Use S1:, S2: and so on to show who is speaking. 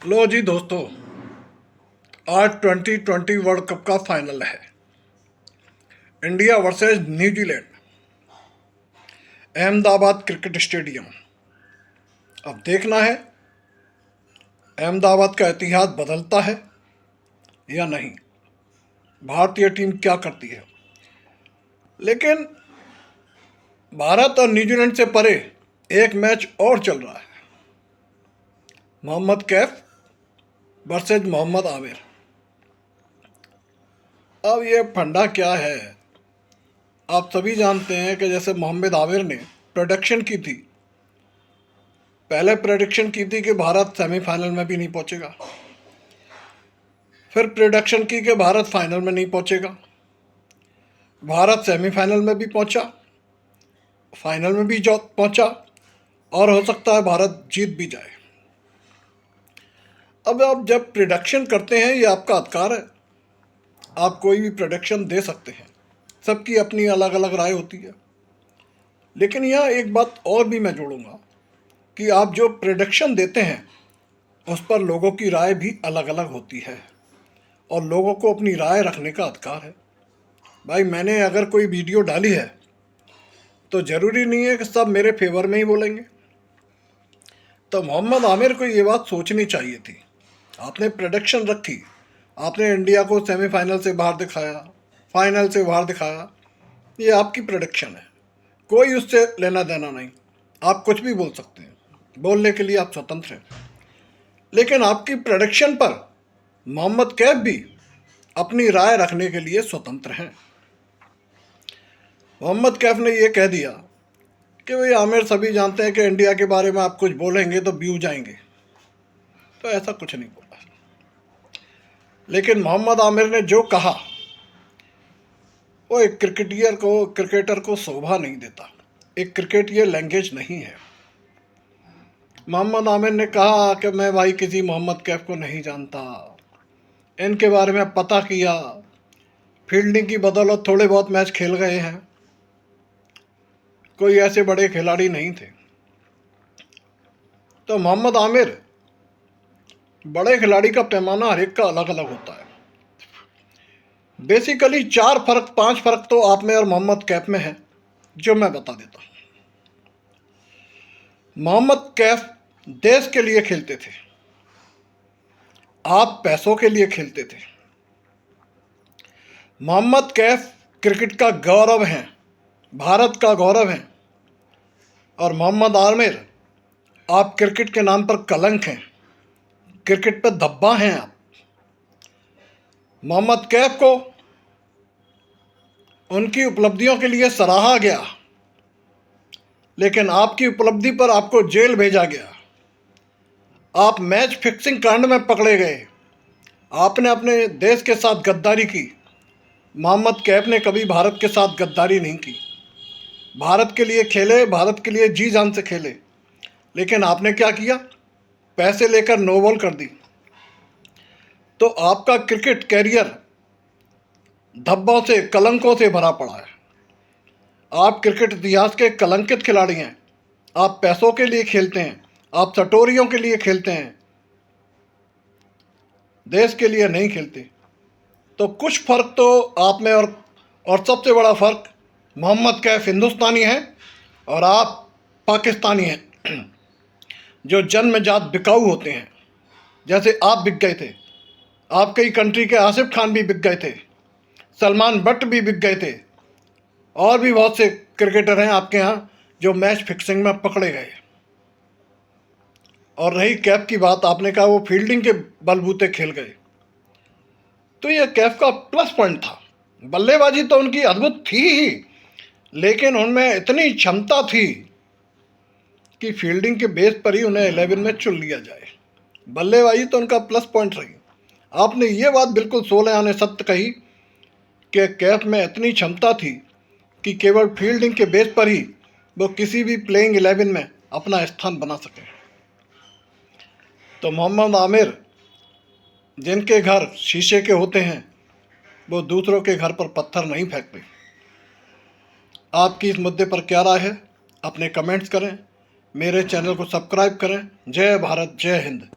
S1: लो जी दोस्तों, आज 2020 world cup का फाइनल है। India versus New Zealand, Ahmedabad cricket stadium. अब देखना है अहमदाबाद का इतिहास बदलता है या नहीं, भारतीय टीम क्या करती है। लेकिन भारत और न्यूजीलैंड से परे एक मैच और चल रहा है, मोहम्मद कैफ वर्सेज मोहम्मद आमिर। अब ये फंडा क्या है, आप सभी जानते हैं कि जैसे मोहम्मद आमिर ने प्रेडिक्शन की थी, पहले प्रेडिक्शन की थी कि भारत सेमीफाइनल में भी नहीं पहुंचेगा, फिर प्रेडिक्शन की कि भारत फाइनल में नहीं पहुंचेगा, भारत सेमीफाइनल में भी पहुंचा, फाइनल में भी पहुंचा और हो सकता है भारत जीत भी जाए। अब आप जब प्रेडिक्शन करते हैं, ये आपका अधिकार है, आप कोई भी प्रेडिक्शन दे सकते हैं, सबकी अपनी अलग अलग राय होती है। लेकिन यहाँ एक बात और भी मैं जोड़ूंगा कि आप जो प्रेडिक्शन देते हैं उस पर लोगों की राय भी अलग अलग होती है और लोगों को अपनी राय रखने का अधिकार है। भाई, मैंने अगर कोई वीडियो डाली है तो ज़रूरी नहीं है कि सब मेरे फेवर में ही बोलेंगे। तो मोहम्मद आमिर को ये बात सोचनी चाहिए थी। आपने प्रेडिक्शन रखी, आपने इंडिया को सेमीफाइनल से बाहर दिखाया, फाइनल से बाहर दिखाया, ये आपकी प्रेडिक्शन है, कोई उससे लेना देना नहीं। आप कुछ भी बोल सकते हैं, बोलने के लिए आप स्वतंत्र हैं। लेकिन आपकी प्रेडिक्शन पर मोहम्मद कैफ भी अपनी राय रखने के लिए स्वतंत्र हैं। मोहम्मद कैफ ने ये कह दिया कि भाई आमिर, सभी जानते हैं कि इंडिया के बारे में आप कुछ बोलेंगे तो व्यू जाएंगे, तो ऐसा कुछ नहीं बोला। लेकिन मोहम्मद आमिर ने जो कहा वो एक क्रिकेटर को शोभा नहीं देता। एक क्रिकेट ये लैंग्वेज नहीं है। मोहम्मद आमिर ने कहा कि मैं भाई किसी मोहम्मद कैफ को नहीं जानता, इनके बारे में पता किया, फील्डिंग की बदौलत थोड़े बहुत मैच खेल गए हैं, कोई ऐसे बड़े खिलाड़ी नहीं थे। तो मोहम्मद आमिर, बड़े खिलाड़ी का पैमाना हर एक का अलग अलग होता है। बेसिकली 5 फर्क तो आप में और मोहम्मद कैफ में है, जो मैं बता देता हूँ। मोहम्मद कैफ देश के लिए खेलते थे, आप पैसों के लिए खेलते थे। मोहम्मद कैफ क्रिकेट का गौरव हैं, भारत का गौरव हैं, और मोहम्मद आमिर, आप क्रिकेट के नाम पर कलंक हैं, क्रिकेट पर धब्बा हैं आप। मोहम्मद कैफ को उनकी उपलब्धियों के लिए सराहा गया, लेकिन आपकी उपलब्धि पर आपको जेल भेजा गया। आप मैच फिक्सिंग कांड में पकड़े गए, आपने अपने देश के साथ गद्दारी की। मोहम्मद कैफ ने कभी भारत के साथ गद्दारी नहीं की, भारत के लिए खेले, भारत के लिए जी जान से खेले। लेकिन आपने क्या किया, पैसे लेकर नो बॉल कर दी। तो आपका क्रिकेट कैरियर धब्बों से, कलंकों से भरा पड़ा है। आप क्रिकेट इतिहास के कलंकित खिलाड़ी हैं। आप पैसों के लिए खेलते हैं, आप सटोरियों के लिए खेलते हैं, देश के लिए नहीं खेलते। तो कुछ फ़र्क तो आप में, और सबसे बड़ा फ़र्क, मोहम्मद कैफ हिंदुस्तानी हैं और आप पाकिस्तानी हैं, जो जन्मजात बिकाऊ होते हैं। जैसे आप बिक गए थे, आपकी कंट्री के आसिफ खान भी बिक गए थे, सलमान बट भी बिक गए थे, और भी बहुत से क्रिकेटर हैं आपके यहाँ जो मैच फिक्सिंग में पकड़े गए। और रही कैफ की बात, आपने कहा वो फील्डिंग के बलबूते खेल गए, तो ये कैफ का प्लस पॉइंट था। बल्लेबाजी तो उनकी अद्भुत थी ही, लेकिन उनमें इतनी क्षमता थी कि फील्डिंग के बेस पर ही उन्हें 11 में चुन लिया जाए। बल्लेबाजी तो उनका प्लस पॉइंट रही। आपने ये बात बिल्कुल सोले आने सत्य कही कि कैफ में इतनी क्षमता थी कि केवल फील्डिंग के बेस पर ही वो किसी भी प्लेइंग 11 में अपना स्थान बना सके। तो मोहम्मद आमिर, जिनके घर शीशे के होते हैं, वो दूसरों के घर पर पत्थर नहीं फेंकते। आपकी इस मुद्दे पर क्या राय है, अपने कमेंट्स करें, मेरे चैनल को सब्सक्राइब करें। जय भारत, जय हिंद।